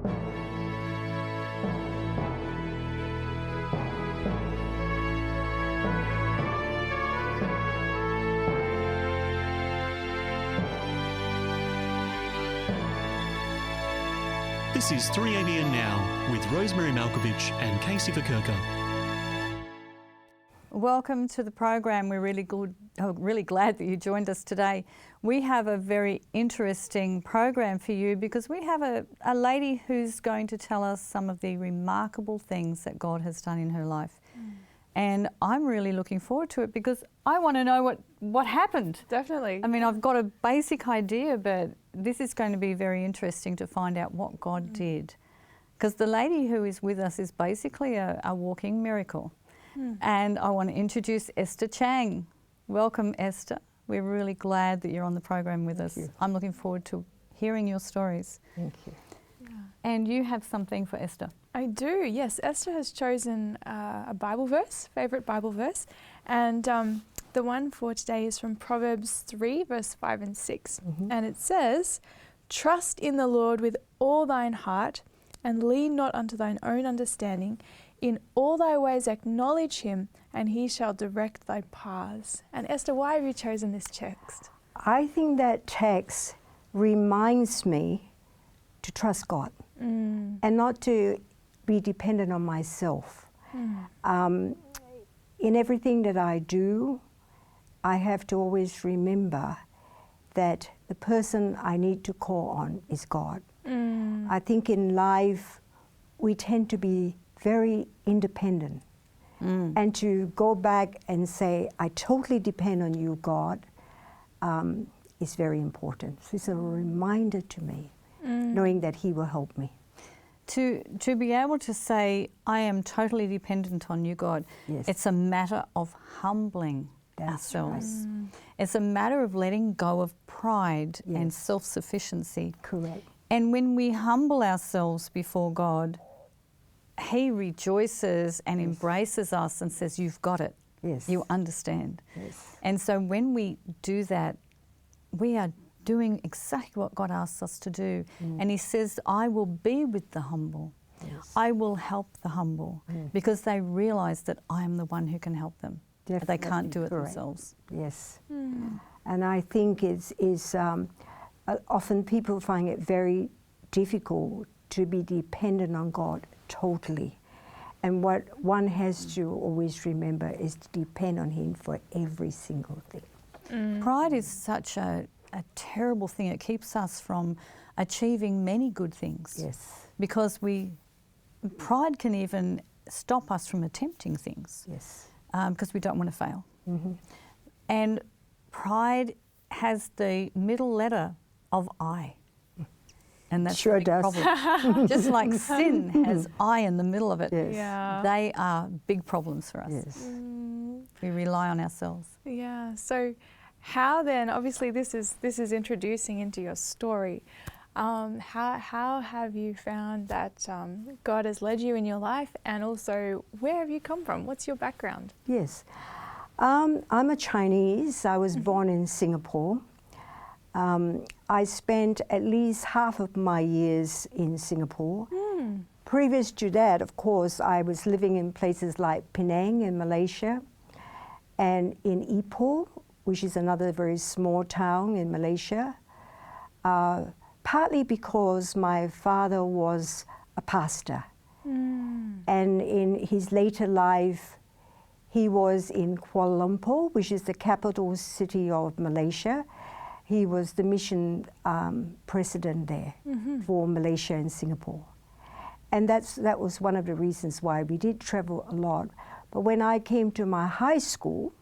This is 3ABN Now with Rosemary Malkovich and Casey Verkerker. Welcome to the program. We're really glad that you joined us today. We have a very interesting program for you because we have a lady who's going to tell us some of the remarkable things that God has done in her life. And I'm really looking forward to it because I want to know what happened. Definitely. I mean, I've got a basic idea, but this is going to be very interesting to find out what God did. Because the lady who is with us is basically a walking miracle. And I want to introduce Esther Chang. Welcome, Esther. We're really glad that you're on the program with us. I'm looking forward to hearing your stories. Thank you. And you have something for Esther. I do, yes. Esther has chosen a Bible verse, favourite Bible verse, and the one for today is from Proverbs 3, verse 5 and 6. And it says, "Trust in the Lord with all thine heart, and lean not unto thine own understanding. In all thy ways acknowledge him, and he shall direct thy paths." And Esther, why have you chosen this text? I think that text reminds me to trust God and not to be dependent on myself. In everything that I do, I have to always remember that the person I need to call on is God. I think in life we tend to be very independent, and to go back and say, I totally depend on you, God, is very important. So it's a reminder to me, knowing that He will help me. To be able to say, I am totally dependent on you, God, it's a matter of humbling ourselves. Right. It's a matter of letting go of pride and self-sufficiency. Correct. And when we humble ourselves before God, He rejoices and embraces us and says, you've got it. Yes. You understand. Yes. And so when we do that, we are doing exactly what God asks us to do. And He says, I will be with the humble. Yes. I will help the humble because they realise that I am the one who can help them. Definitely They can't do it correct. themselves. Yes. And I think it's often people find it very difficult to be dependent on God totally. And what one has to always remember is to depend on Him for every single thing. Pride is such a terrible thing. It keeps us from achieving many good things. Yes. Because pride can even stop us from attempting things. Yes. Because we don't want to fail. And pride has the middle letter of I. And that's Sure a big does. problem. Just like sin has I in the middle of it. Yes. Yeah. They are big problems for us. Yes. We rely on ourselves. Yeah. So how then, obviously this is introducing into your story. How have you found that God has led you in your life, and also where have you come from? What's your background? Yes. I'm a Chinese. I was born in Singapore. I spent at least half of my years in Singapore. Previous to that, of course, I was living in places like Penang in Malaysia and in Ipoh, which is another very small town in Malaysia. Partly because my father was a pastor. And in his later life, he was in Kuala Lumpur, which is the capital city of Malaysia. He was the mission president there for Malaysia and Singapore. And that was one of the reasons why we did travel a lot. But when I came to my high school,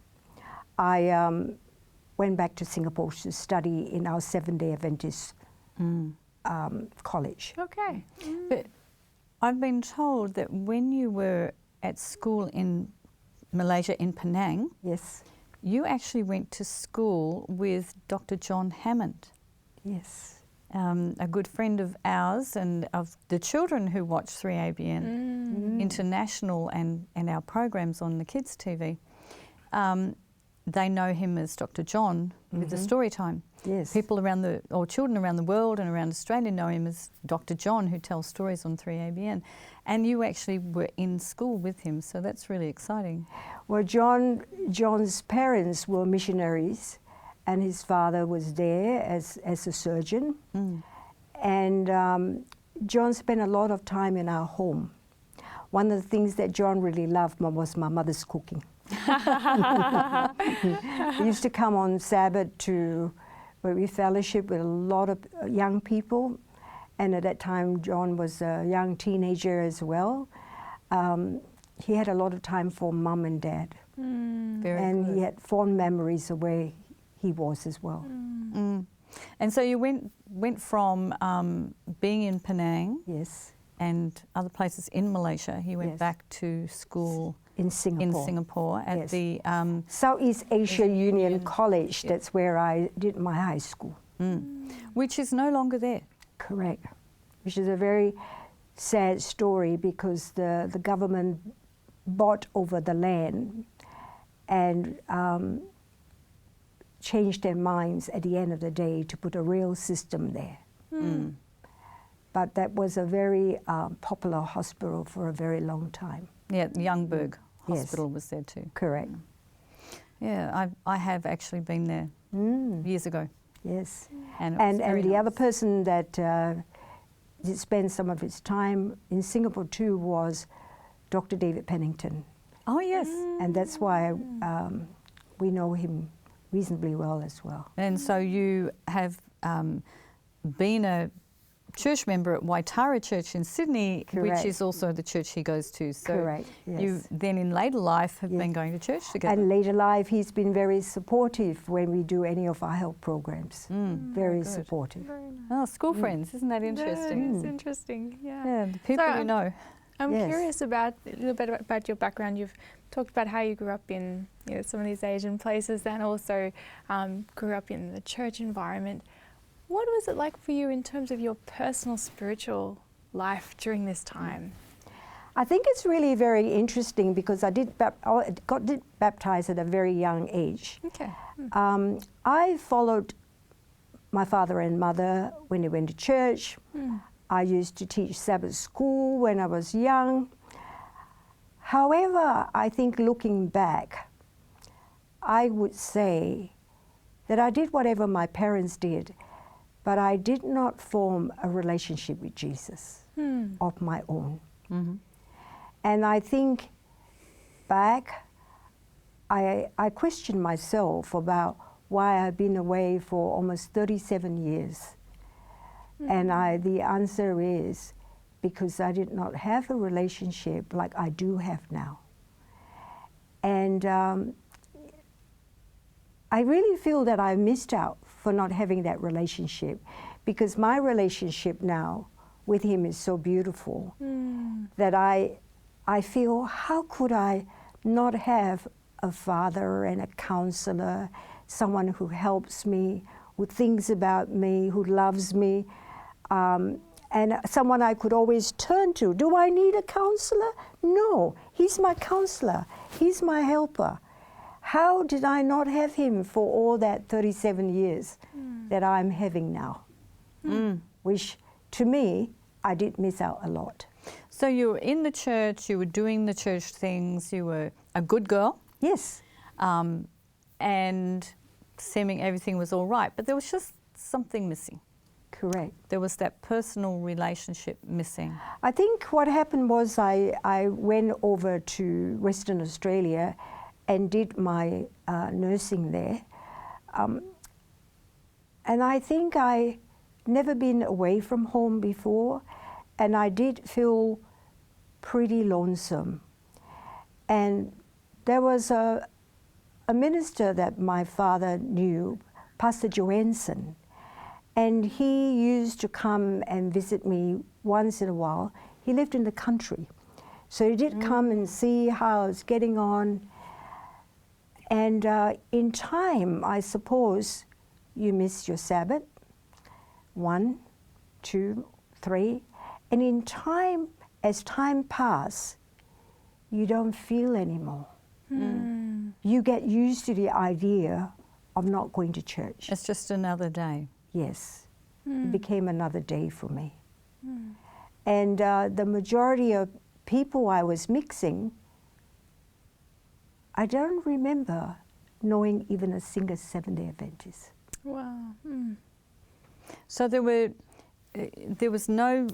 I went back to Singapore to study in our Seventh-day Adventist college. Okay. But I've been told that when you were at school in Malaysia, in Penang, Yes. you actually went to school with Dr. John Hammond, Yes. a good friend of ours and of the children who watch 3ABN International and our programs on the Kids TV. they know him as Dr. John with the story time. Yes. People children around the world and around Australia know him as Dr. John, who tells stories on 3ABN. And you actually were in school with him, so that's really exciting. Well, John's parents were missionaries, and his father was there as a surgeon. And John spent a lot of time in our home. One of the things that John really loved was my mother's cooking. He used to come on Sabbath where we fellowship with a lot of young people, and at that time John was a young teenager as well. He had a lot of time for mum and dad, and he had fond memories of where he was as well. And so you went from being in Penang, Yes, and other places in Malaysia. He went Yes. back to school in Singapore. at Yes. the Southeast Asia Union College. Yep. That's where I did my high school. which is no longer there. Correct. Which is a very sad story because the government bought over the land and changed their minds at the end of the day to put a rail system there. But that was a very popular hospital for a very long time. Yeah, Youngberg Yes. Hospital was there too. Correct. Yeah, I have actually been there years ago. Yes. And it was very the nice. other person that did spend some of his time in Singapore too was Dr. David Pennington. Oh, yes. And that's why we know him reasonably well as well. And so you have been a church member at Waitara Church in Sydney, Correct. which is also the church he goes to. So Correct, yes. you then in later life have been Yes. going to church together. And later life, he's been very supportive when we do any of our health programs. Very good. supportive. Very nice. Oh, school friends, isn't that interesting? It's interesting, yeah. Yeah, the people So, you know. I'm Yes. curious about a little bit about your background. You've talked about how you grew up in some of these Asian places and also grew up in the church environment. What was it like for you in terms of your personal spiritual life during this time? I think it's really very interesting because I got baptized at a very young age. Okay. I followed my father and mother when they went to church. I used to teach Sabbath school when I was young. However, I think looking back, I would say that I did whatever my parents did, but I did not form a relationship with Jesus of my own. And I think back, I questioned myself about why I've been away for almost 37 years. And the answer is because I did not have a relationship like I do have now. And I really feel that I missed out for not having that relationship, because my relationship now with him is so beautiful that I feel, how could I not have a father and a counselor, someone who helps me, who thinks about me, who loves me, and someone I could always turn to. Do I need a counselor? No, he's my counselor, he's my helper. How did I not have him for all that 37 years that I'm having now? Which, to me, I did miss out a lot. So you were in the church, you were doing the church things, you were a good girl, Yes, and seeming everything was all right, but there was just something missing. correct. There was that personal relationship missing. I think what happened was I went over to Western Australia and did my nursing there. And I think I never been away from home before, and I did feel pretty lonesome. And there was a minister that my father knew, Pastor Johansson, and he used to come and visit me once in a while. He lived in the country, so he did come and see how I was getting on. And in time, I suppose, you miss your Sabbath, 1, 2, 3, and in time, as time passes, you don't feel anymore. you get used to the idea of not going to church. It's just another day. Yes, it became another day for me. And the majority of people I was mixing, I don't remember knowing even a single Seventh-day Adventist. Wow. So there was no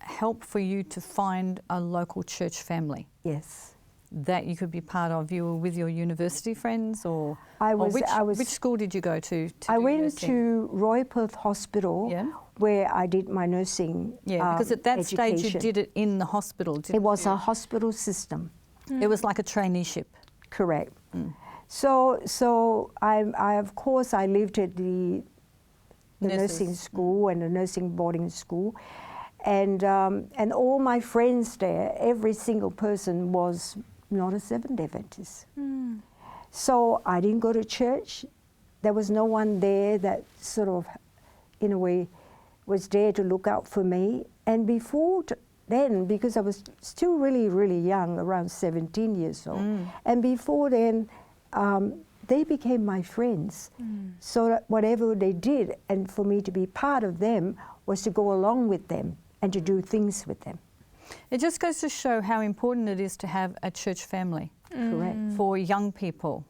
help for you to find a local church family Yes. that you could be part of. You were with your university friends, or which school did you go to I do went nursing? to Royal Perth Hospital, Yeah. where I did my nursing Yeah, because at that education. stage you did it in the hospital, didn't It was you? a hospital system. It was like a traineeship. Correct. So I of course I lived at the nursing school and the nursing boarding school, and all my friends there, every single person was not a Seventh-day Adventist. So I didn't go to church. There was no one there that sort of, in a way, was there to look out for me. And before then, because I was still really, really young, around 17 years old, and before then, they became my friends. So that whatever they did, and for me to be part of them, was to go along with them and to do things with them. It just goes to show how important it is to have a church family. Correct. For young people.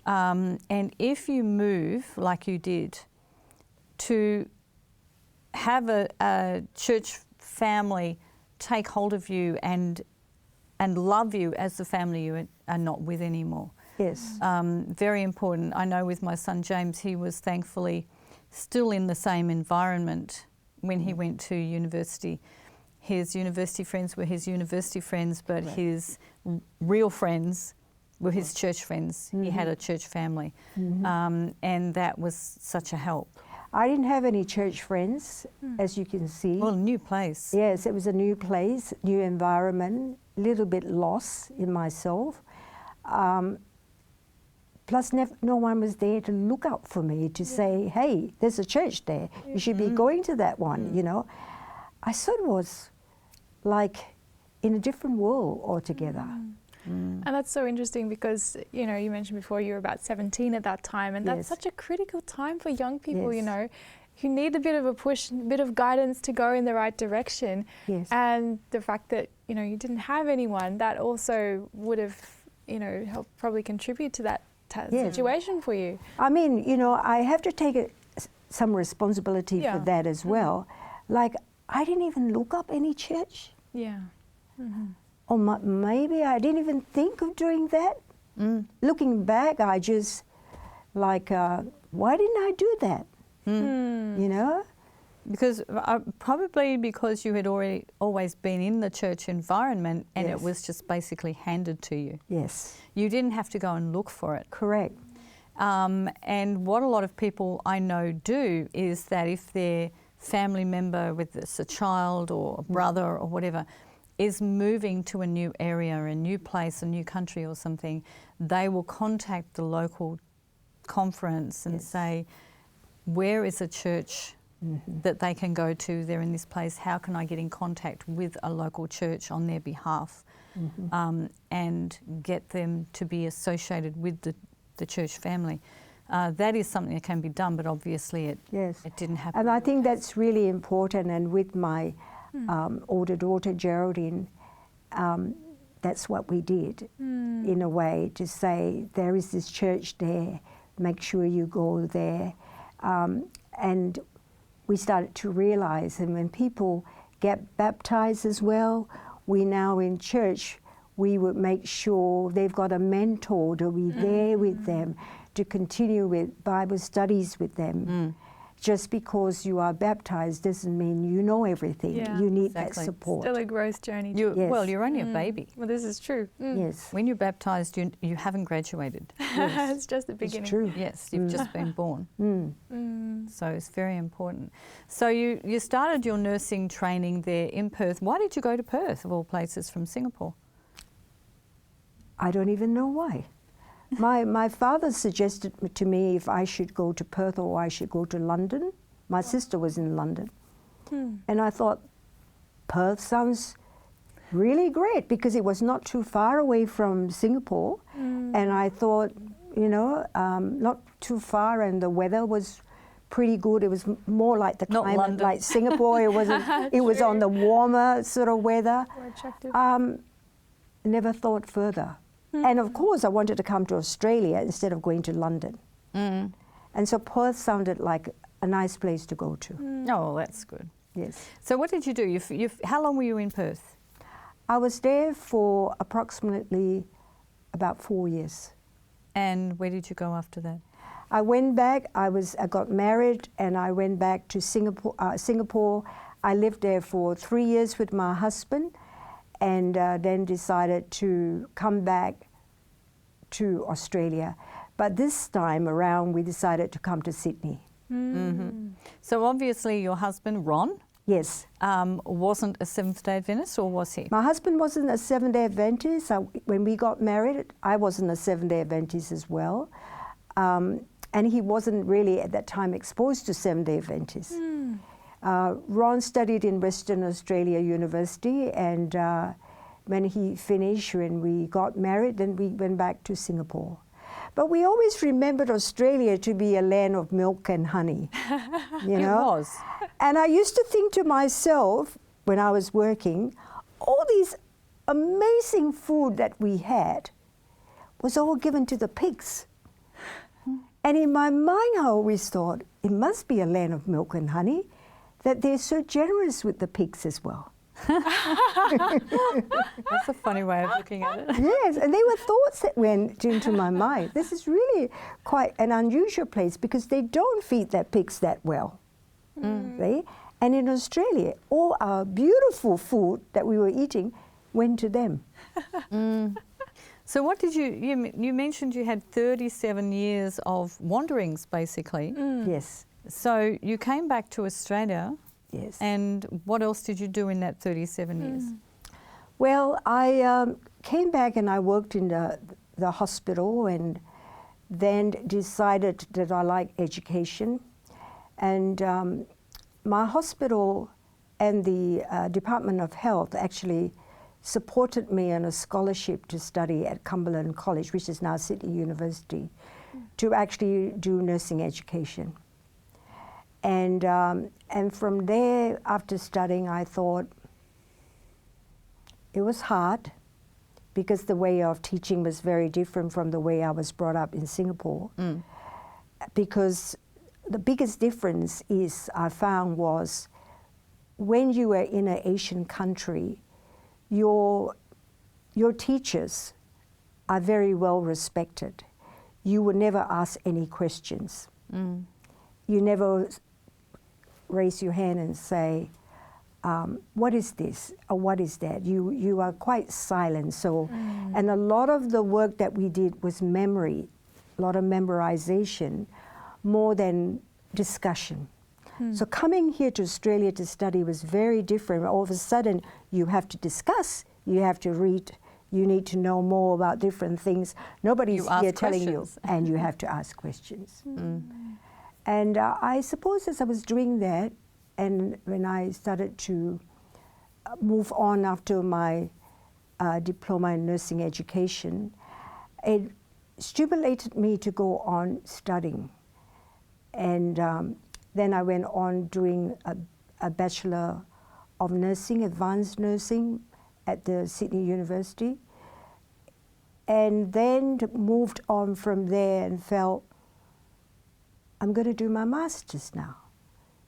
And if you move, like you did, to have a church family take hold of you and love you as the family you are not with anymore. Yes. Very important. I know with my son James, he was thankfully still in the same environment when he went to university. His university friends were his university friends, but his real friends were his church friends. He had a church family, and that was such a help. I didn't have any church friends, as you can see. Well, new place. Yes, it was a new place, new environment, a little bit lost in myself. Plus, no one was there to look out for me, to say, hey, there's a church there. You should be going to that one, you know. I sort of was like in a different world altogether. And that's so interesting because, you know, you mentioned before you were about 17 at that time, and that's such a critical time for young people, you know, who need a bit of a push, a bit of guidance to go in the right direction. Yes. And the fact that, you know, you didn't have anyone, that also would have, you know, helped probably contribute to that situation for you. I mean, you know, I have to take some responsibility for that as well. Like, I didn't even look up any church. Yeah. Or maybe I didn't even think of doing that. Looking back, I just, like, why didn't I do that? You know? Because probably because you had always been in the church environment and it was just basically handed to you. Yes. You didn't have to go and look for it. Correct. And what a lot of people I know do is that if their family member, whether it's a child or a brother or whatever, is moving to a new area, a new place, a new country or something, they will contact the local conference and say, where is a church that they can go to? They're in this place. How can I get in contact with a local church on their behalf and get them to be associated with the church family? That is something that can be done, but obviously it didn't happen. And I think that's really important. And with my older daughter, Geraldine, that's what we did in a way, to say there is this church there, make sure you go there. And we started to realize, and when people get baptized as well, we now in church, we would make sure they've got a mentor to be there with them, to continue with Bible studies with them. Just because you are baptized doesn't mean you know everything. You need that support. Still a growth journey. Well, you're only a baby. Well, this is true. Yes. When you're baptized, you haven't graduated. It's just the beginning. It's true. Yes, you've just been born. So it's very important. So you started your nursing training there in Perth. Why did you go to Perth, of all places, from Singapore? I don't even know why. My father suggested to me if I should go to Perth or I should go to London. My sister was in London. And I thought, Perth sounds really great because it was not too far away from Singapore. And I thought, you know, not too far, and the weather was pretty good. It was more like the Not climate London. like Singapore. It wasn't. It was on the warmer sort of weather. More attractive. Never thought further. And of course, I wanted to come to Australia instead of going to London. And so Perth sounded like a nice place to go to. Oh, that's good. Yes. So what did you do? How long were you in Perth? I was there for approximately about 4 years. And where did you go after that? I went back. I got married, and I went back to Singapore. I lived there for 3 years with my husband, and then decided to come back to Australia. But this time around, we decided to come to Sydney. So obviously your husband, Ron, Yes. wasn't a Seventh-day Adventist, or was he? My husband wasn't a Seventh-day Adventist. When we got married, I wasn't a Seventh-day Adventist as well. And he wasn't really at that time exposed to Seventh-day Adventists. Ron studied in Western Australia University, and when he finished, when we got married, then we went back to Singapore. But we always remembered Australia to be a land of milk and honey. You know? It was. And I used to think to myself, when I was working, all these amazing food that we had was all given to the pigs. And in my mind, I always thought, it must be a land of milk and honey, that they're so generous with the pigs as well. That's a funny way of looking at it. Yes, and they were thoughts that went into my mind. This is really quite an unusual place because they don't feed their pigs that well. See? And in Australia, all our beautiful food that we were eating went to them. So what did you mentioned you had 37 years of wanderings, basically. Yes, So you came back to Australia, yes. and what else did you do in that 37 years? Well, I came back and I worked in the hospital, and then decided that I like education. And my hospital and the Department of Health actually supported me on a scholarship to study at Cumberland College, which is now Sydney University, to actually do nursing education. And from there, after studying, I thought it was hard because the way of teaching was very different from the way I was brought up in Singapore. Because the biggest difference I found was when you were in an Asian country, your teachers are very well respected. You would never ask any questions. You never raise your hand and say, what is this or what is that? You are quite silent. So, and a lot of the work that we did was memory, a lot of memorization, more than discussion. So coming here to Australia to study was very different. All of a sudden, you have to discuss, you have to read, you need to know more about different things. Nobody's here telling you, and you have to ask questions. And I suppose as I was doing that, and when I started to move on after my diploma in nursing education, it stimulated me to go on studying. And then I went on doing a Bachelor of Nursing, Advanced Nursing at the Sydney University. And then moved on from there and felt, I'm going to do my master's now.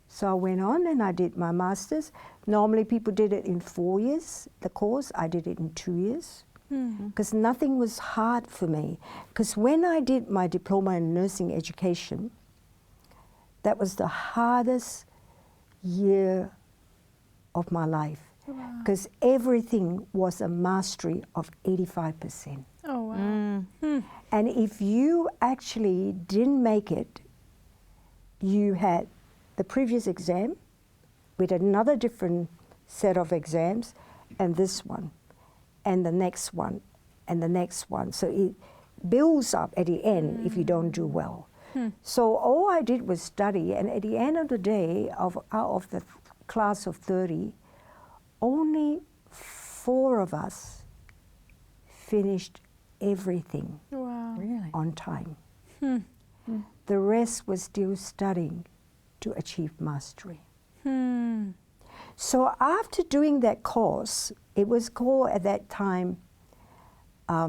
So I went on and I did my master's. Normally people did it in 4 years, the course. I did it in 2 years. Because nothing was hard for me. Because when I did my diploma in nursing education, that was the hardest year of my life. Because everything was a mastery of 85%. Oh, wow. And if you actually didn't make it, you had the previous exam with another different set of exams, and this one, and the next one, and the next one. So it builds up at the end if you don't do well. So all I did was study, and at the end of the day, out of the class of 30, only 4 of us finished everything Wow. Really? on time. Hmm. The rest was still studying to achieve mastery. Hmm. So after doing that course, it was called at that time a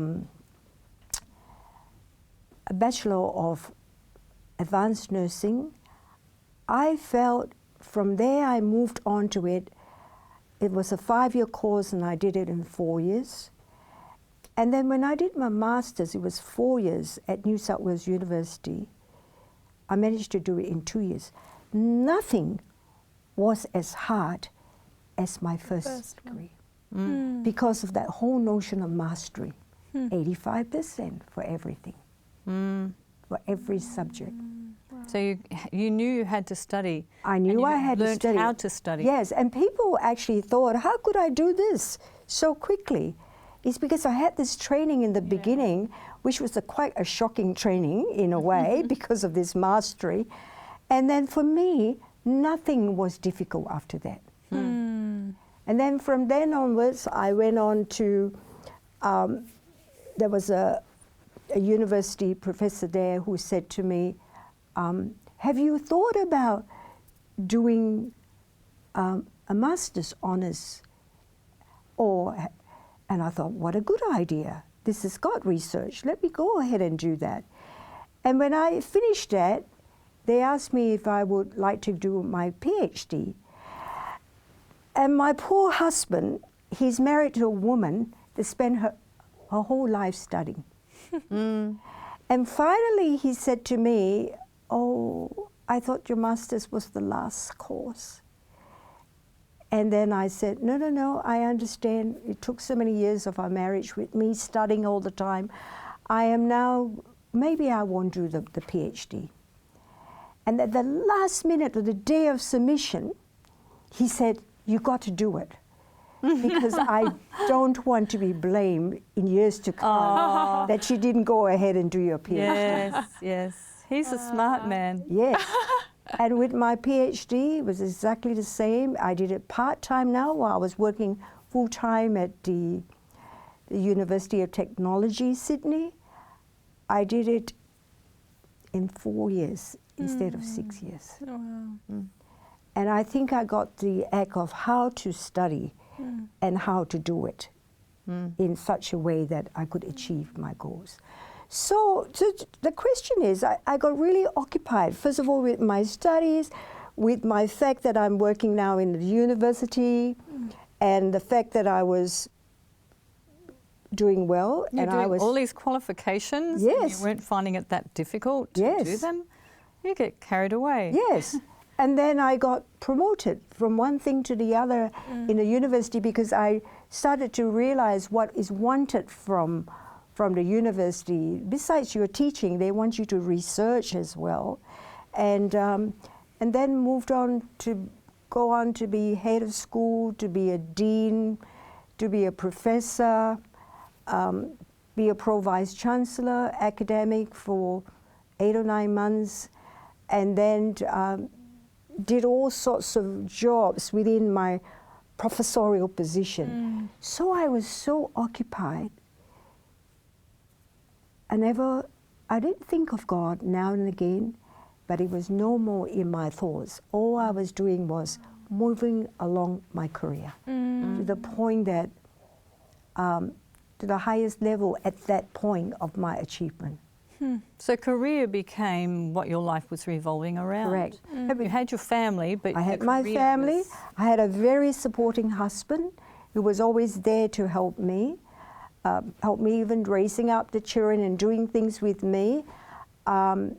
Bachelor of Advanced Nursing. I felt from there I moved on to it. It was a 5-year course and I did it in 4 years. And then when I did my master's, it was 4 years at New South Wales University. I managed to do it in 2 years. Nothing was as hard as my first degree because of that whole notion of mastery. 85% for everything, for every subject. So you knew you had to study. I knew I had to learned study. how to study. Yes, and people actually thought, how could I do this so quickly? It's because I had this training in the beginning, which was quite a shocking training in a way because of this mastery. And then for me, nothing was difficult after that. And then from then onwards, I went on to, there was a university professor there who said to me, have you thought about doing a master's honours? And I thought, what a good idea. This has got research. Let me go ahead and do that. And when I finished that, they asked me if I would like to do my PhD. And my poor husband, he's married to a woman that spent her whole life studying. And finally he said to me, oh, I thought your master's was the last course. And then I said, no, I understand. It took so many years of our marriage with me studying all the time. I am now, maybe I won't do the PhD. And at the last minute of the day of submission, he said, you got to do it. Because I don't want to be blamed in years to come that you didn't go ahead and do your PhD. Yes, yes. He's a smart man. Yes. And with my PhD, it was exactly the same. I did it part-time now while I was working full-time at the University of Technology, Sydney. I did it in 4 years instead of 6 years. Oh, wow. And I think I got the knack of how to study and how to do it in such a way that I could achieve my goals. So the question is, I got really occupied, first of all, with my studies, with my fact that I'm working now in the university, and the fact that I was doing well. You're and doing I was all these qualifications. Yes. And you weren't finding it that difficult to Yes. do them. You get carried away. Yes. And then I got promoted from one thing to the other in the university because I started to realize what is wanted from the university. Besides your teaching, they want you to research as well. And then moved on to go on to be head of school, to be a dean, to be a professor, be a pro-vice chancellor, academic for 8 or 9 months, and then did all sorts of jobs within my professorial position. So I was so occupied. I didn't think of God now and again, but it was no more in my thoughts. All I was doing was moving along my career to the point that, to the highest level at that point of my achievement. So career became what your life was revolving around. Correct. You had your family, but I your had my career family. was- I had a very supporting husband who was always there to help me even raising up the children and doing things with me. And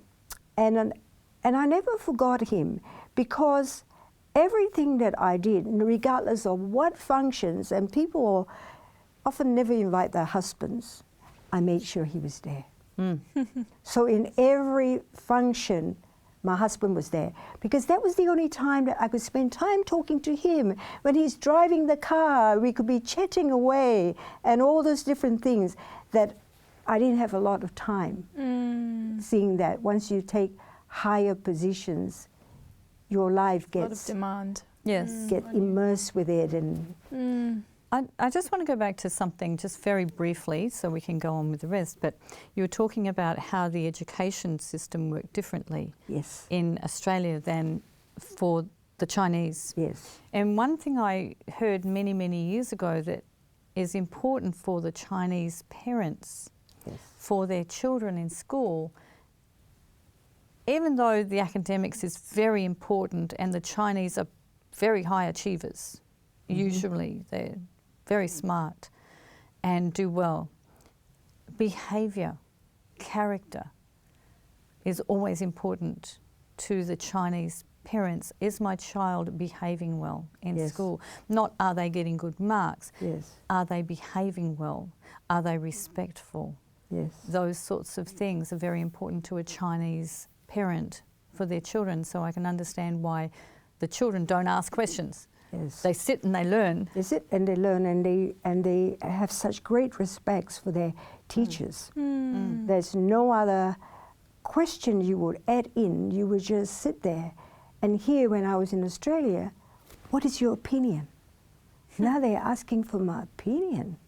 I never forgot him because everything that I did, regardless of what functions, and people often never invite their husbands, I made sure he was there. So in every function, my husband was there because that was the only time that I could spend time talking to him. When he's driving the car, we could be chatting away and all those different things that I didn't have a lot of time seeing that. Once you take higher positions, your life A lot of gets demand. Yes. get immersed with it. And I just want to go back to something just very briefly so we can go on with the rest. But you were talking about how the education system worked differently Yes. in Australia than for the Chinese. Yes. And one thing I heard many, many years ago that is important for the Chinese parents, Yes. for their children in school, even though the academics is very important and the Chinese are very high achievers, usually they're very smart and do well, behaviour, character is always important to the Chinese parents. Is my child behaving well in Yes. school? Not are they getting good marks? Yes. Are they behaving well? Are they respectful? Yes. Those sorts of things are very important to a Chinese parent for their children, so I can understand why the children don't ask questions. Yes. They sit and they learn. They sit and they learn, and they have such great respects for their teachers. There's no other question you would add in. You would just sit there. And here, when I was in Australia, what is your opinion? Now they're asking for my opinion.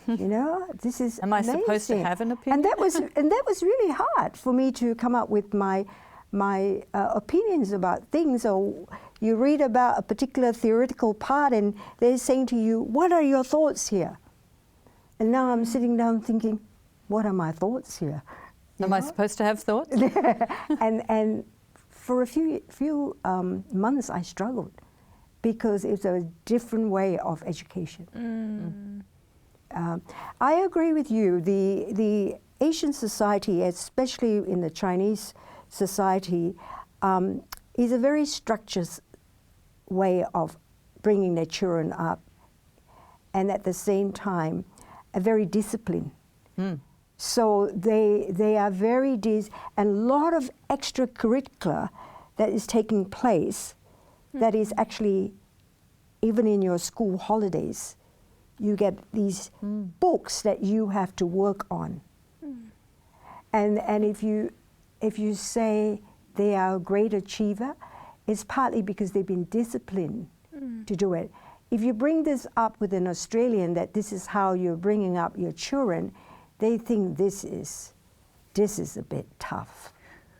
You know, this is Am I supposed to amazing. have an opinion? And that was really hard for me to come up with my opinions about things. Or you read about a particular theoretical part, and they're saying to you, "What are your thoughts here?" And now I'm sitting down thinking, "What are my thoughts here?" You Am I know? supposed to have thoughts? and for a few months I struggled because it's a different way of education. I agree with you. The Asian society, especially in the Chinese society, is a very structured way of bringing their children up, and at the same time, a very disciplined. So they are very and a lot of extracurricular that is taking place. That is actually, even in your school holidays, you get these books that you have to work on. And if you say they are a great achiever, it's partly because they've been disciplined to do it. If you bring this up with an Australian, that this is how you're bringing up your children, they think this is a bit tough.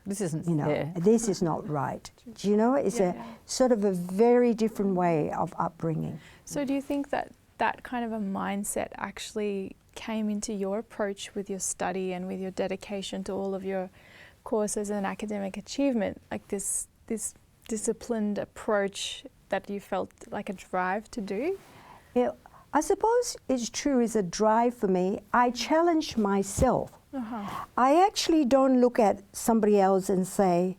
This isn't You know, fair. this is not right. Do you know? It's a sort of a very different way of upbringing. So do you think that that kind of a mindset actually came into your approach with your study and with your dedication to all of your courses and academic achievement, like this disciplined approach that you felt like a drive to do? Yeah, I suppose it's true, it's a drive for me. I challenge myself. I actually don't look at somebody else and say,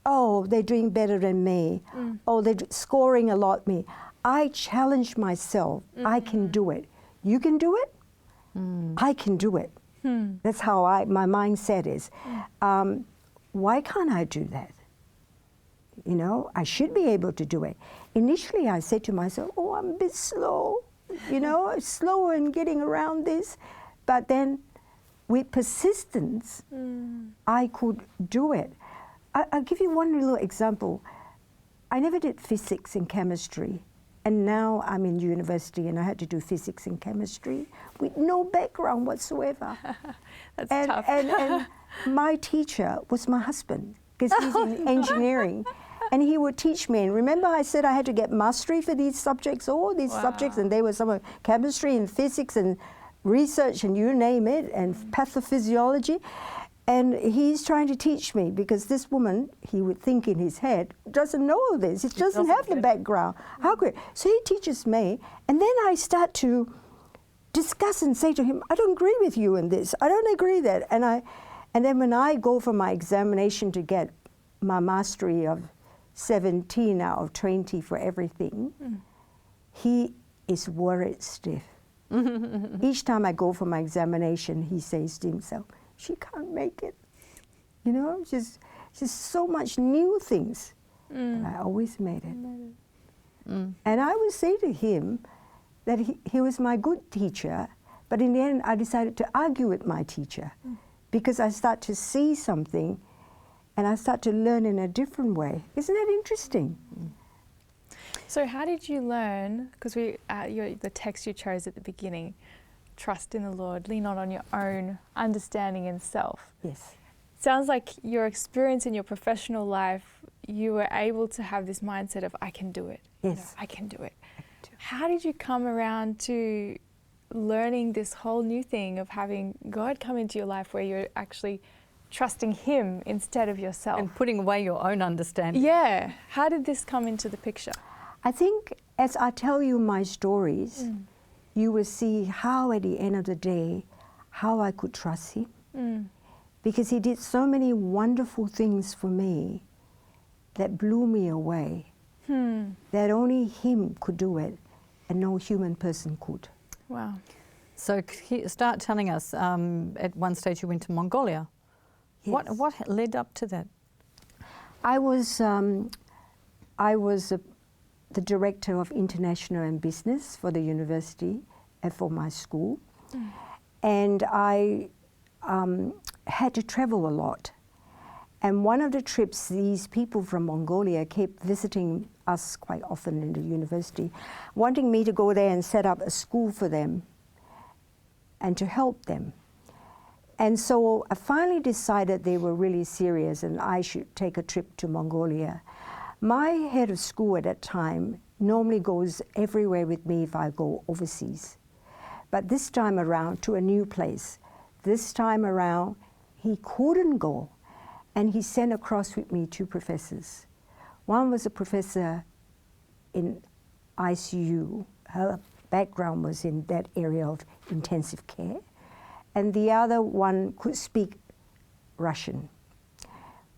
oh, they're doing better than me. Oh, they're scoring a lot me. I challenge myself. I can do it. You can do it? I can do it. That's how my mindset is. Why can't I do that? You know, I should be able to do it. Initially, I said to myself, oh, I'm a bit slow. You know, slow in getting around this. But then with persistence, I could do it. I'll give you one little example. I never did physics and chemistry. And now I'm in university and I had to do physics and chemistry with no background whatsoever. That's and, tough. and my teacher was my husband, because he's in engineering. And he would teach me. And remember I said I had to get mastery for these subjects, all these subjects, and they were some of chemistry and physics and research and you name it, and pathophysiology. And he's trying to teach me, because this woman, he would think in his head, doesn't know this. He doesn't have the background. How could? So he teaches me, and then I start to discuss and say to him, I don't agree with you in this. I don't agree that. And then when I go for my examination to get my mastery of 17 out of 20 for everything, he is worried stiff. Each time I go for my examination, he says to himself, she can't make it. You know, just so much new things. And I always made it. And I would say to him that he was my good teacher, but in the end I decided to argue with my teacher, because I start to see something and I start to learn in a different way. Isn't that interesting? So how did you learn, because the text you chose at the beginning, trust in the Lord, lean not on your own understanding and self. Yes. Sounds like your experience in your professional life, you were able to have this mindset of, I can do it. Yes. You know, I can do it. How did you come around to learning this whole new thing of having God come into your life where you're actually trusting Him instead of yourself? And putting away your own understanding. Yeah. How did this come into the picture? I think as I tell you my stories, you will see how at the end of the day, how I could trust Him. Because He did so many wonderful things for me that blew me away. That only Him could do it and no human person could. Wow. So start telling us, at one stage you went to Mongolia. Yes. What led up to that? I was the director of international and business for the university and for my school. And I had to travel a lot. And one of the trips, these people from Mongolia kept visiting us quite often in the university, wanting me to go there and set up a school for them and to help them. And so I finally decided they were really serious and I should take a trip to Mongolia. My head of school at that time normally goes everywhere with me if I go overseas. But this time around, to a new place, this time around, he couldn't go. And he sent across with me 2 professors. One was a professor in ICU. Her background was in that area of intensive care. And the other one could speak Russian.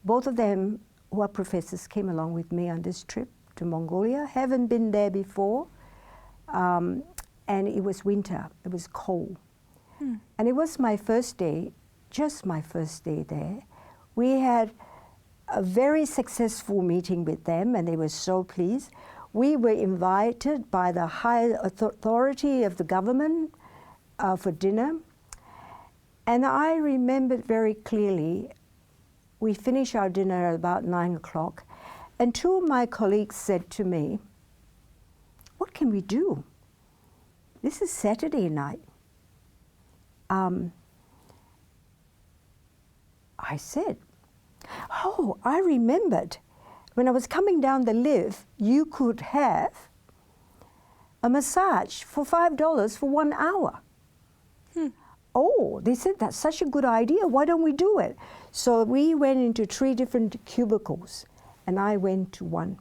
Both of them, who are professors, came along with me on this trip to Mongolia. Haven't been there before. And it was winter, it was cold. And it was my first day, just my first day there. We had a very successful meeting with them and they were so pleased. We were invited by the high authority of the government for dinner. And I remembered very clearly, we finished our dinner at about 9 o'clock, and 2 of my colleagues said to me, "What can we do? This is Saturday night." I said, "Oh, I remembered. When I was coming down the lift, you could have a massage for $5 for 1 hour." Oh, they said, "That's such a good idea. Why don't we do it?" So we went into 3 different cubicles, and I went to one.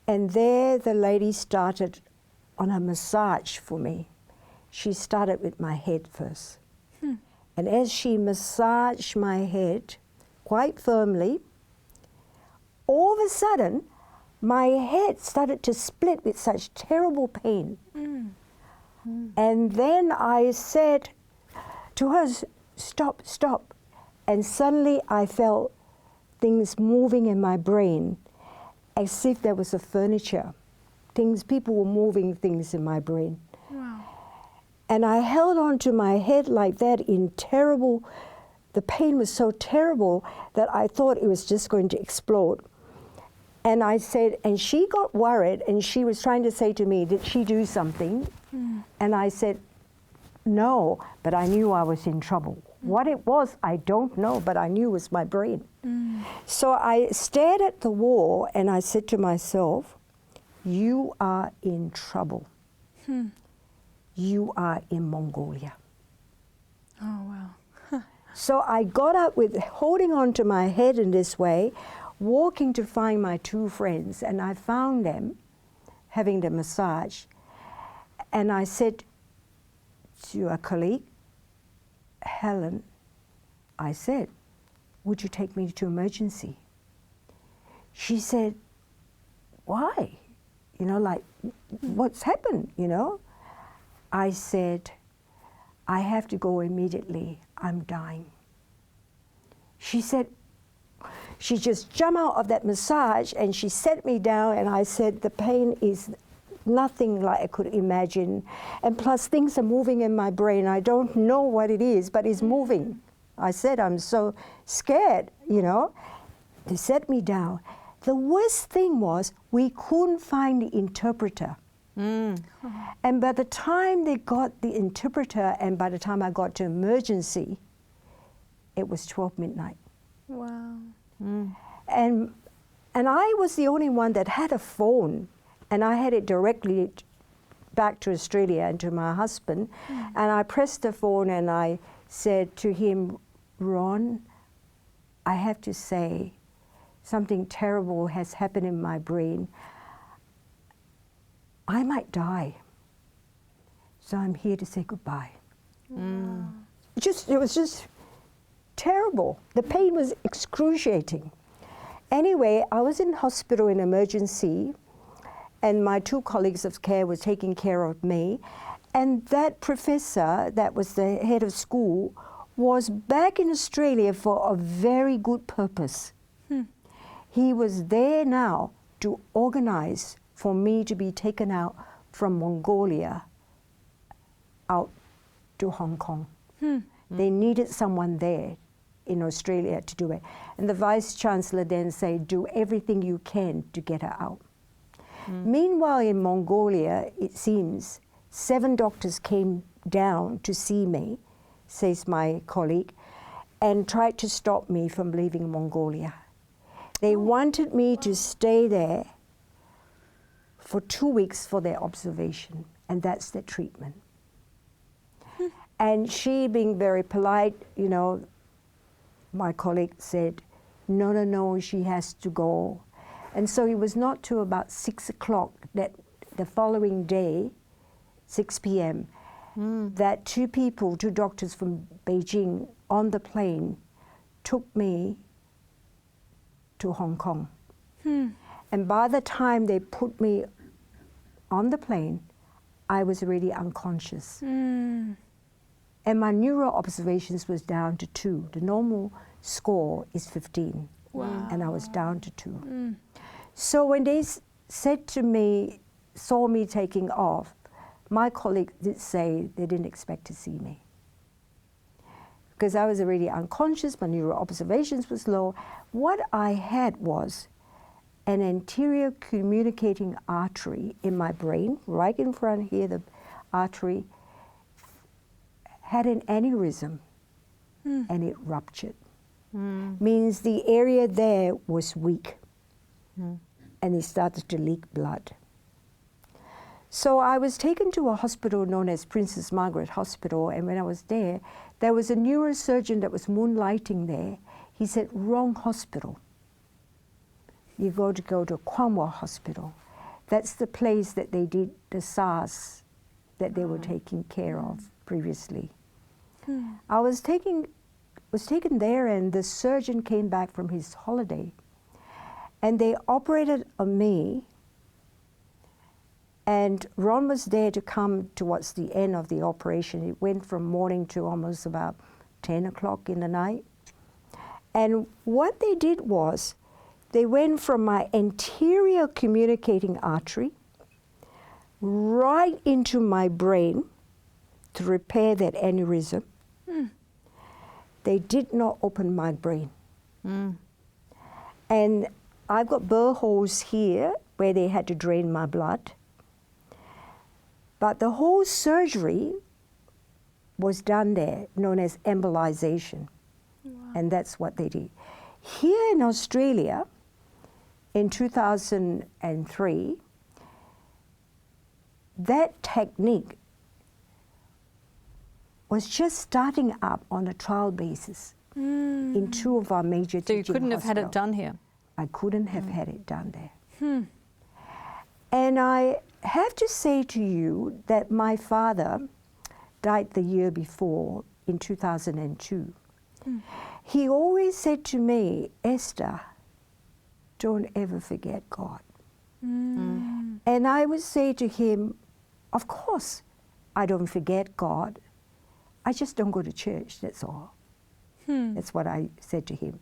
And there the lady started on a massage for me. She started with my head first. And as she massaged my head quite firmly, all of a sudden, my head started to split with such terrible pain. And then I said to her, "Stop, stop." And suddenly I felt things moving in my brain as if there was a furniture. People were moving things in my brain. Wow. And I held on to my head like that the pain was so terrible that I thought it was just going to explode. And I said, and she got worried and she was trying to say to me, "Did she do something?" And I said, "No," but I knew I was in trouble. What it was, I don't know, but I knew it was my brain. So I stared at the wall and I said to myself, "You are in trouble. You are in Mongolia." Oh, wow. So I got up with holding on to my head in this way, walking to find my 2 friends, and I found them having the massage. And I said to a colleague, "Helen," I said, "would you take me to emergency?" She said, "Why? Like, what's happened, I said, "I have to go immediately. I'm dying." She said, she just jumped out of that massage and she set me down and I said, "The pain is nothing like I could imagine. And plus things are moving in my brain. I don't know what it is, but it's moving." I said, "I'm so scared, They set me down. the worst thing was we couldn't find the interpreter. And by the time they got the interpreter and by the time I got to emergency, it was 12 midnight. Wow. And I was the only one that had a phone, and I had it directly back to Australia and to my husband. And I pressed the phone and I said to him, Ron, I have to say something terrible has happened in my brain. I might die. So I'm here to say goodbye. It was just terrible. The pain was excruciating. Anyway, I was in hospital in emergency, and my 2 colleagues of care were taking care of me. And that professor, that was the head of school, was back in Australia for a very good purpose. He was there now to organize for me to be taken out from Mongolia out to Hong Kong. They needed someone there in Australia to do it. And the Vice Chancellor then said, do everything you can to get her out. Meanwhile, in Mongolia, it seems, 7 doctors came down to see me, says my colleague, and tried to stop me from leaving Mongolia. They wanted me to stay there for 2 weeks for their observation, and that's their treatment. And she, being very polite, you know, my colleague said, no, no, no, she has to go. And so it was not till about 6 o'clock that the following day, 6 p.m., that 2 doctors from Beijing on the plane took me to Hong Kong. And by the time they put me on the plane, I was already unconscious. And my neuro observations was down to 2. The normal score is 15. Wow. And I was down to 2. So when they said to me, saw me taking off, my colleague did say they didn't expect to see me. Because I was already unconscious, my neuro observations was low. What I had was an anterior communicating artery in my brain, right in front here, the artery, had an aneurysm and it ruptured. Means the area there was weak and it started to leak blood. So I was taken to a hospital known as Princess Margaret Hospital, and when I was there was a neurosurgeon that was moonlighting there. He said, wrong hospital. You go to Kwanwa Hospital. That's the place that they did the SARS that they were taking care of previously. I was taken there, and the surgeon came back from his holiday, and they operated on me, and Ron was there to come towards the end of the operation. It went from morning to almost about 10 o'clock in the night. And what they did was, they went from my anterior communicating artery right into my brain to repair that aneurysm. They did not open my brain. And I've got burr holes here where they had to drain my blood. But the whole surgery was done there, known as embolization. And that's what they did. Here in Australia, in 2003, that technique was just starting up on a trial basis in 2 of our major teaching hospitals. So you couldn't have had it done here? I couldn't have had it done there. And I have to say to you that my father died the year before, in 2002. He always said to me, Esther, don't ever forget God. And I would say to him, of course I don't forget God. I just don't go to church, that's all. That's what I said to him.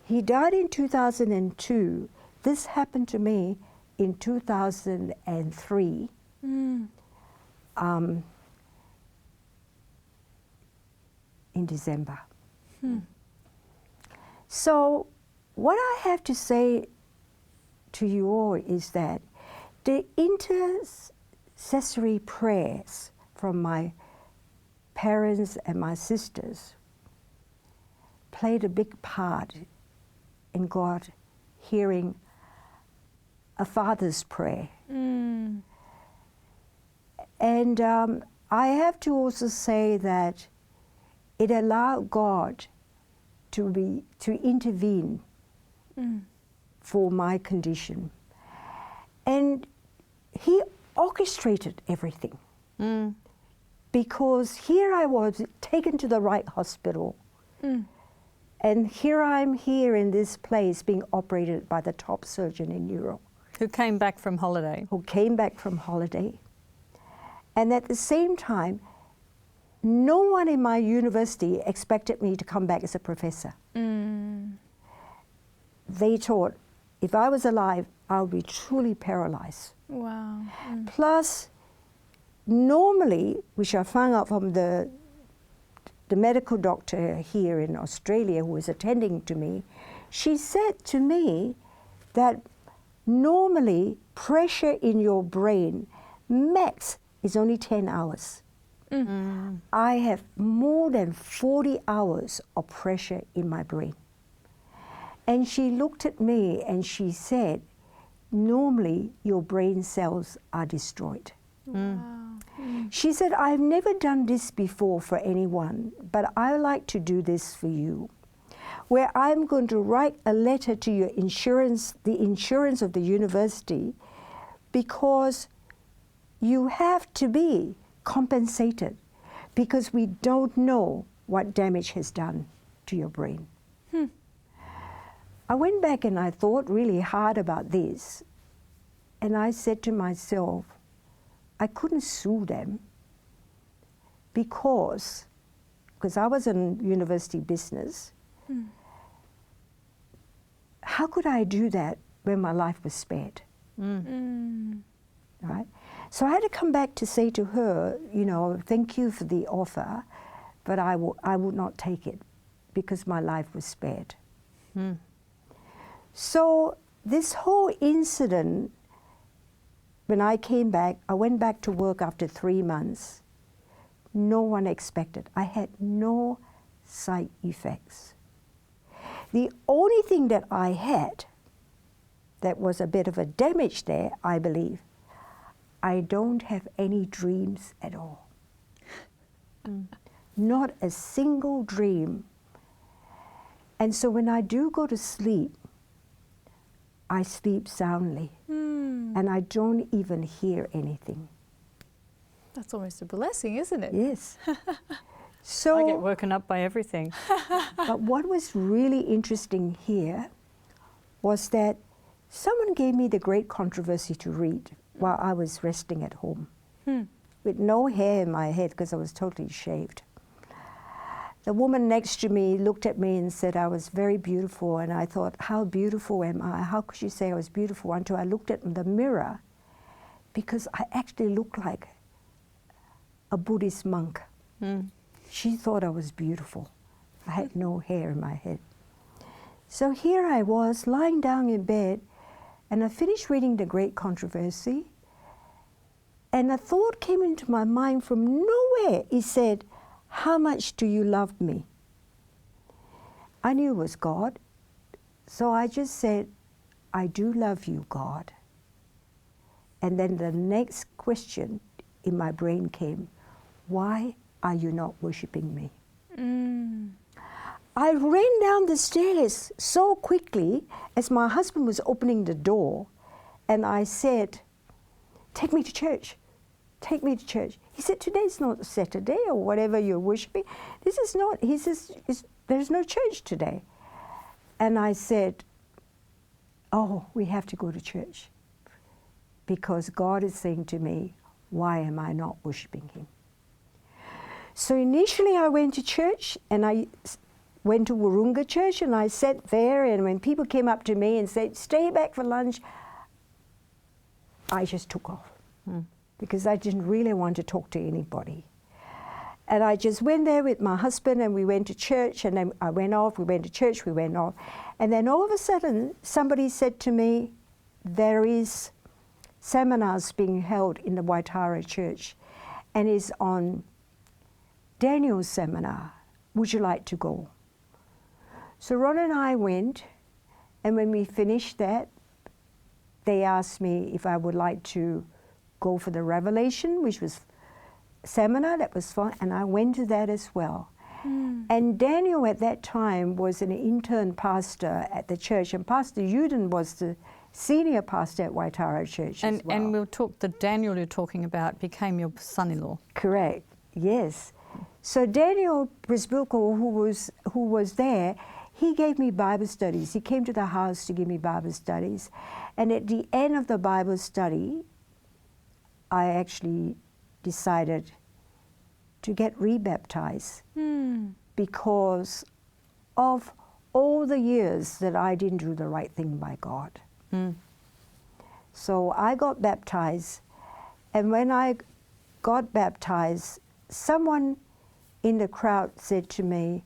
He died in 2002. This happened to me in 2003. In December. So what I have to say to you all is that the intercessory prayers from my parents and my sisters played a big part in God hearing a father's prayer. And I have to also say that it allowed God to intervene for my condition. And He orchestrated everything. Because here I was taken to the right hospital. And here I'm here in this place being operated by the top surgeon in Europe. Who came back from holiday. And at the same time, no one in my university expected me to come back as a professor. They thought if I was alive, I would be truly paralyzed. Wow. Plus, normally, which I found out from the medical doctor here in Australia who was attending to me, she said to me that normally pressure in your brain max is only 10 hours. I have more than 40 hours of pressure in my brain. And she looked at me and she said, normally your brain cells are destroyed. Wow. She said, I've never done this before for anyone, but I like to do this for you, where I'm going to write a letter to your insurance, the insurance of the university, because you have to be compensated, because we don't know what damage has done to your brain. I went back and I thought really hard about this, and I said to myself, I couldn't sue them because I was in university business. How could I do that when my life was spared? Right? So I had to come back to say to her, you know, thank you for the offer, but I would not take it because my life was spared. So this whole incident, when I came back, I went back to work after 3 months. No one expected. I had no side effects. The only thing that I had that was a bit of a damage there, I believe, I don't have any dreams at all. Not a single dream. And so when I do go to sleep, I sleep soundly. And I don't even hear anything. That's almost a blessing, isn't it? Yes. So I get woken up by everything. But what was really interesting here was that someone gave me the Great Controversy to read while I was resting at home with no hair in my head because I was totally shaved. The woman next to me looked at me and said I was very beautiful, and I thought, how beautiful am I? How could she say I was beautiful? Until I looked at the mirror, because I actually looked like a Buddhist monk. She thought I was beautiful. I had no hair in my head. So here I was lying down in bed, and I finished reading The Great Controversy, and a thought came into my mind from nowhere. It said, how much do you love me? I knew it was God, so I just said, I do love you, God. And then the next question in my brain came, why are you not worshiping me? I ran down the stairs so quickly as my husband was opening the door, and I said, take me to church. Take me to church. He said, today's not Saturday or whatever you're worshiping. This is not, he says, there's no church today. And I said, oh, we have to go to church because God is saying to me, why am I not worshiping Him? So initially I went to church, and I went to Wurrunga Church, and I sat there, and when people came up to me and said, stay back for lunch, I just took off. Because I didn't really want to talk to anybody. And I just went there with my husband, and we went to church, and then I went off, we went to church, we went off. And then all of a sudden, somebody said to me, there is seminars being held in the Waitara Church, and it's on Daniel's seminar. Would you like to go? So Ron and I went, and when we finished that, they asked me if I would like to go for the Revelation, which was seminar. That was fun, and I went to that as well. And Daniel at that time was an intern pastor at the church, and Pastor Uden was the senior pastor at Waitara Church as well. And we'll talk, the Daniel you're talking about became your son-in-law. Correct, yes. So Daniel Brisbilko, who was there, he gave me Bible studies. He came to the house to give me Bible studies. And at the end of the Bible study, I actually decided to get rebaptized because of all the years that I didn't do the right thing by God. So I got baptized, and when I got baptized, someone in the crowd said to me,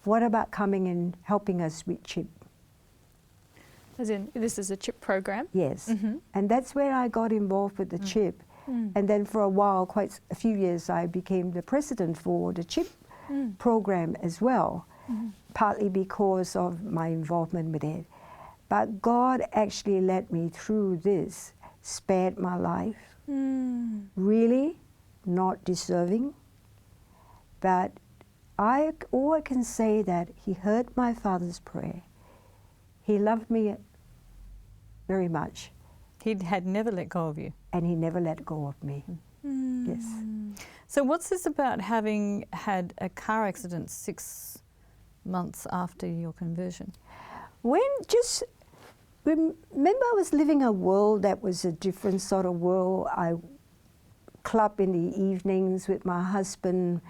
"What about coming and helping us with CHIP?" As in, this is a CHIP program? Yes. And that's where I got involved with the CHIP. And then for a while, quite a few years, I became the president for the CHIP program as well, partly because of my involvement with it. But God actually led me through this, spared my life, really not deserving. But all I can say that He heard my father's prayer. He loved me very much. He had never let go of you. And He never let go of me. Yes. So what's this about having had a car accident 6 months after your conversion? Remember, I was living a world that was a different sort of world. I club in the evenings with my husband,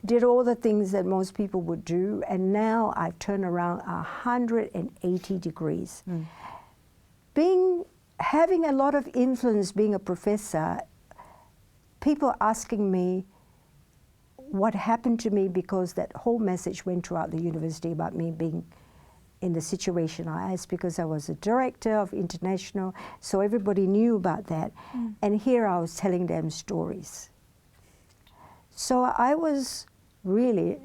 did all the things that most people would do, and now I've turned around 180 degrees. Having a lot of influence, being a professor, people asking me what happened to me, because that whole message went throughout the university about me being in the situation I was, because I was a director of international, so everybody knew about that. And here I was telling them stories. So I was really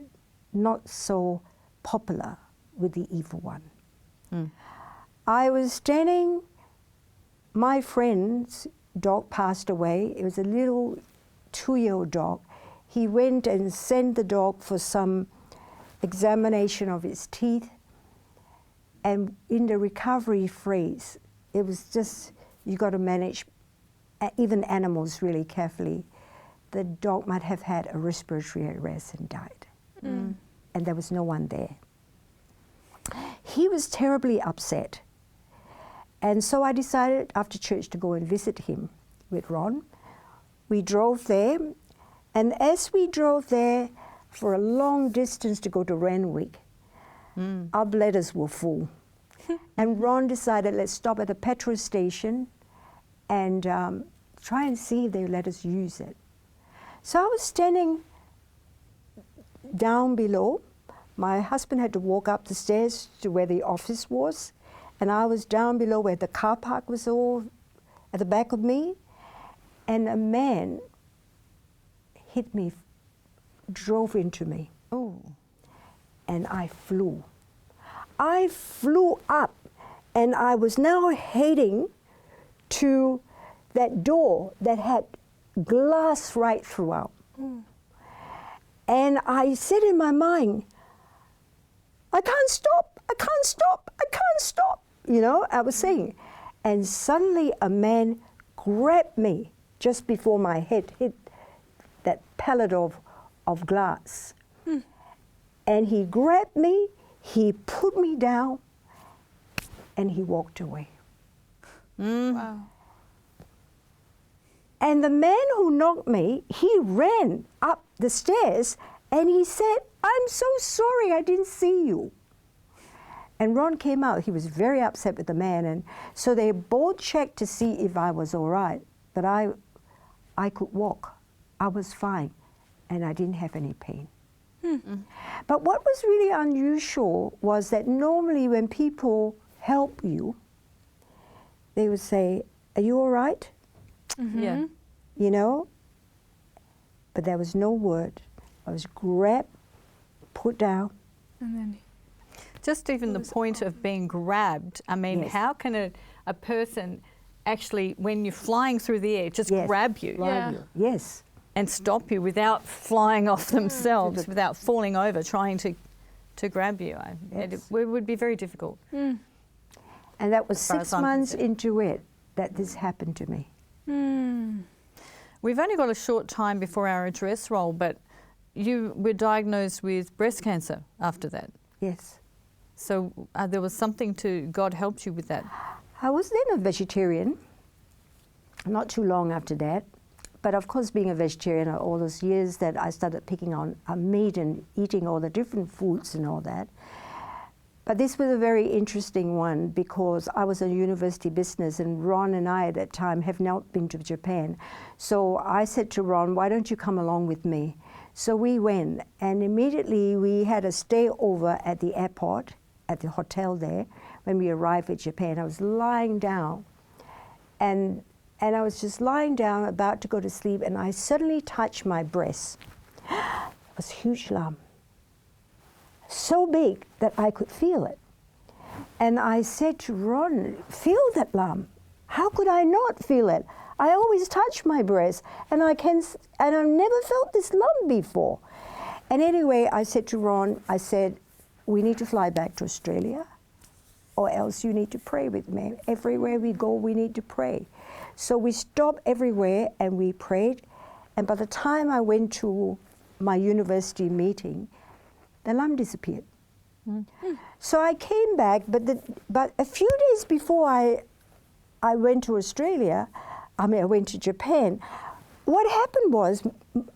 not so popular with the evil one. I was standing, my friend's dog passed away. It was a little 2-year-old dog. He went and sent the dog for some examination of its teeth. And in the recovery phase, it was just, you got to manage even animals really carefully. The dog might have had a respiratory arrest and died. And there was no one there. He was terribly upset. And so I decided after church to go and visit him with Ron. We drove there, and as we drove there for a long distance to go to Renwick, our bladders were full. And Ron decided, let's stop at a petrol station and try and see if they let us use it. So I was standing down below. My husband had to walk up the stairs to where the office was, and I was down below where the car park was all at the back of me, and a man hit me, drove into me. And I flew. I flew up, and I was now heading to that door that had glass right throughout. And I said in my mind, I can't stop, I can't stop, I can't stop. You know, I was saying. And suddenly a man grabbed me just before my head hit that pallet of glass. And he grabbed me, he put me down, and he walked away. Wow. And the man who knocked me, he ran up the stairs and he said, I'm so sorry, I didn't see you. And Ron came out, he was very upset with the man, and so they both checked to see if I was all right. But I could walk, I was fine, and I didn't have any pain. But what was really unusual was that normally when people help you, they would say, "Are you all right?" Yeah. You know? But there was no word. I was grabbed, put down. And then Just even the point of being grabbed. I mean, Yes. how can a person actually, when you're flying through the air, just Yes. grab you Yeah. Yes. and stop you without flying off themselves, without falling over, trying to grab you? It would be very difficult. And that was As far 6 as I'm months concerned. into it that this happened to me. We've only got a short time before our address roll, but you were diagnosed with breast cancer after that. Yes. So there was something God helped you with that. I was then a vegetarian, not too long after that. But of course, being a vegetarian, all those years that I started picking on meat and eating all the different foods and all that. But this was a very interesting one because I was in university business, and Ron and I at that time have not been to Japan. So I said to Ron, "Why don't you come along with me?" So we went, and immediately we had a stay over at the airport, at the hotel there. When we arrived at Japan, I was lying down, and I was just lying down about to go to sleep, and I suddenly touched my breast. It was a huge lump, so big that I could feel it. And I said to Ron, "Feel that lump." How could I not feel it? I always touch my breast, and I've never felt this lump before. And anyway, I said to Ron, I said, "We need to fly back to Australia, or else you need to pray with me. Everywhere we go, we need to pray." So we stopped everywhere and we prayed. And by the time I went to my university meeting, the lump disappeared. So I came back, but a few days before I went to Australia, I went to Japan. What happened was,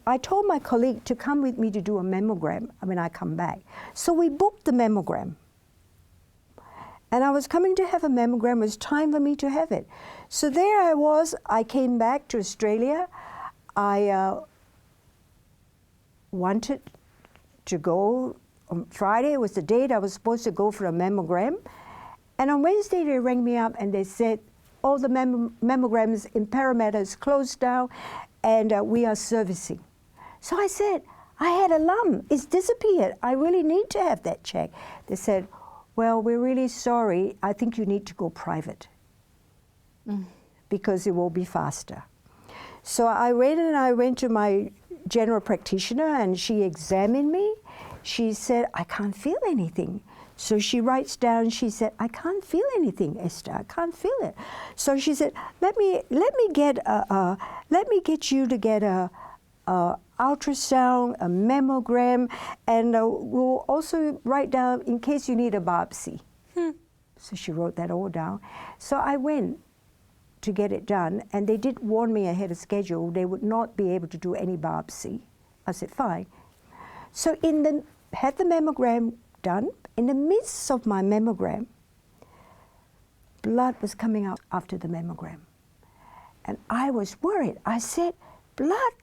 I told my colleague to come with me to do a mammogram when I come back. So we booked the mammogram. And I was coming to have a mammogram. It was time for me to have it. So there I was. I came back to Australia. I wanted to go. On Friday was the date I was supposed to go for a mammogram. And on Wednesday they rang me up and they said, "All the mammograms in Parramatta is closed down and we are servicing." So I said, "I had a lump. It's disappeared. I really need to have that check." They said, "Well, we're really sorry. I think you need to go private because it will be faster." So I went to my general practitioner and she examined me. She said, "I can't feel anything." So she writes down, she said, "I can't feel anything, Esther. I can't feel it." So she said, let me get you to get a ultrasound, a mammogram, and we'll also write down in case you need a biopsy. So she wrote that all down. So I went to get it done, and they did warn me ahead of schedule they would not be able to do any biopsy. I said, fine. So had the mammogram done. In the midst of my mammogram, blood was coming out after the mammogram. And I was worried. I said, "Blood?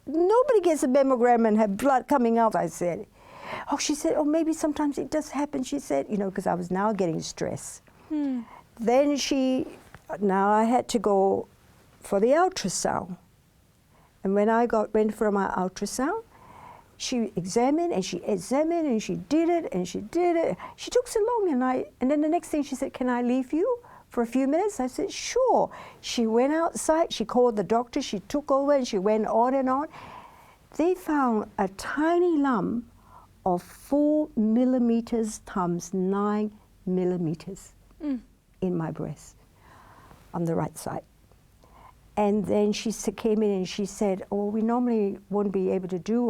Nobody gets a mammogram and have blood coming out," I said. Oh, she said, "Oh, maybe sometimes it does happen," she said, because I was now getting stressed. Then now I had to go for the ultrasound. And when I went for my ultrasound, she examined and she examined and she did it and she did it. She took so long and then the next thing she said, "Can I leave you for a few minutes?" I said, "Sure." She went outside, she called the doctor, she took over and she went on and on. They found a tiny lump of 4 millimeters times 9 millimeters in my breast on the right side. And then she came in and she said, "Oh, we normally won't be able to do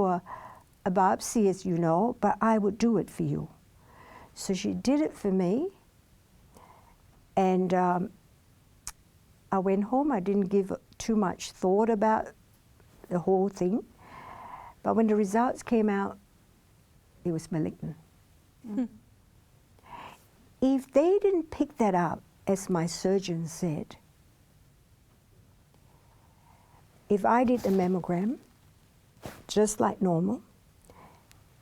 a biopsy, as you know, but I would do it for you." So she did it for me. And I went home. I didn't give too much thought about the whole thing. But when the results came out, it was malignant. If they didn't pick that up, as my surgeon said, if I did the mammogram, just like normal,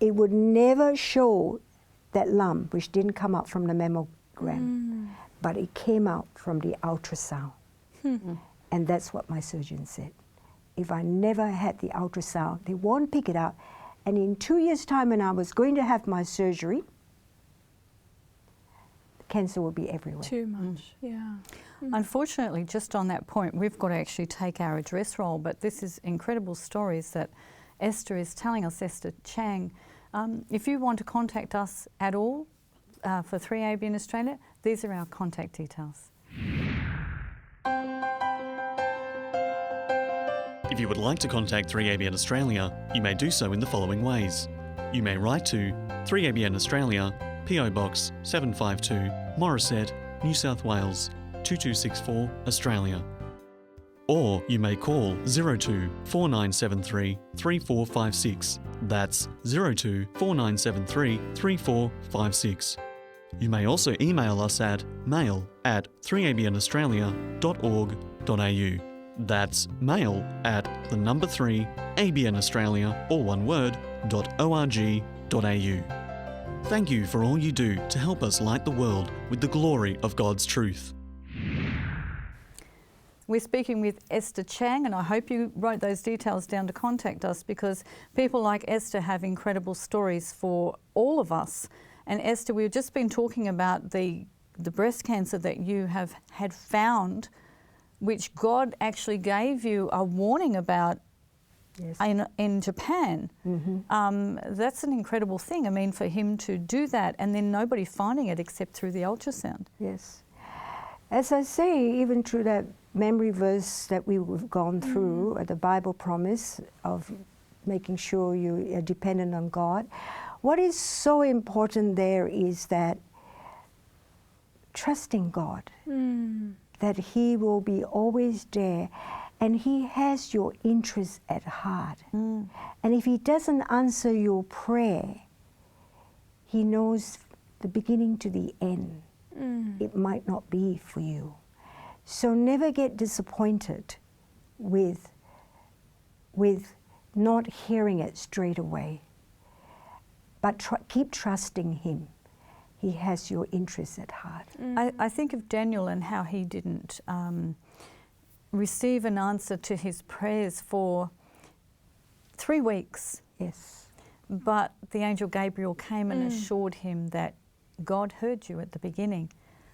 it would never show that lump, which didn't come up from the mammogram. but it came out from the ultrasound. And that's what my surgeon said. If I never had the ultrasound, they won't pick it up. And in 2 years' time, when I was going to have my surgery, cancer will be everywhere. Too much, yeah. Unfortunately, just on that point, we've got to actually take our address roll, but this is incredible stories that Esther is telling us, Esther Chang. If you want to contact us at all for 3AB in Australia, these are our contact details. If you would like to contact 3ABN Australia, you may do so in the following ways. You may write to 3ABN Australia, PO Box 752, Morisset, New South Wales 2264, Australia. Or you may call 02 4973 3456. That's 02 4973 3456. You may also email us at mail@3abnaustralia.org.au. That's mail@3abnaustralia, all one word, .org.au. Thank you for all you do to help us light the world with the glory of God's truth. We're speaking with Esther Chang, and I hope you wrote those details down to contact us, because people like Esther have incredible stories for all of us. And Esther, we've just been talking about the breast cancer that you have had found, which God actually gave you a warning about. Yes. In Japan. That's an incredible thing. I mean, for him to do that and then nobody finding it except through the ultrasound. Yes. As I say, even through that memory verse that we've gone through, the Bible promise of making sure you are dependent on God, what is so important there is that trusting God, that He will be always there. And He has your interest at heart. And if He doesn't answer your prayer, He knows the beginning to the end. It might not be for you. So never get disappointed with not hearing it straight away. But keep trusting Him. He has your interest at heart. I think of Daniel and how he didn't receive an answer to his prayers for 3 weeks. Yes. But the angel Gabriel came and assured him that God heard you at the beginning.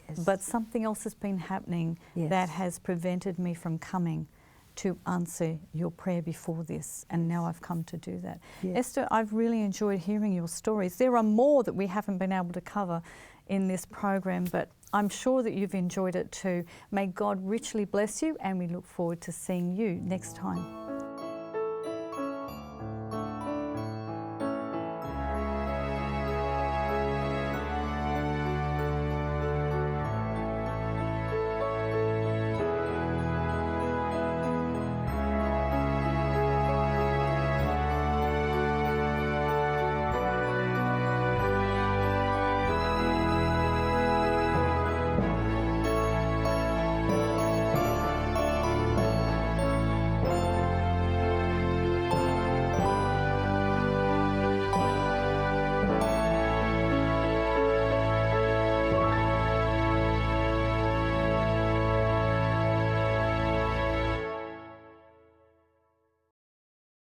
Yes. But something else has been happening that has prevented me from coming to answer your prayer before this, and now I've come to do that. Yes. Esther, I've really enjoyed hearing your stories. There are more that we haven't been able to cover in this program, but I'm sure that you've enjoyed it too. May God richly bless you, and we look forward to seeing you next time.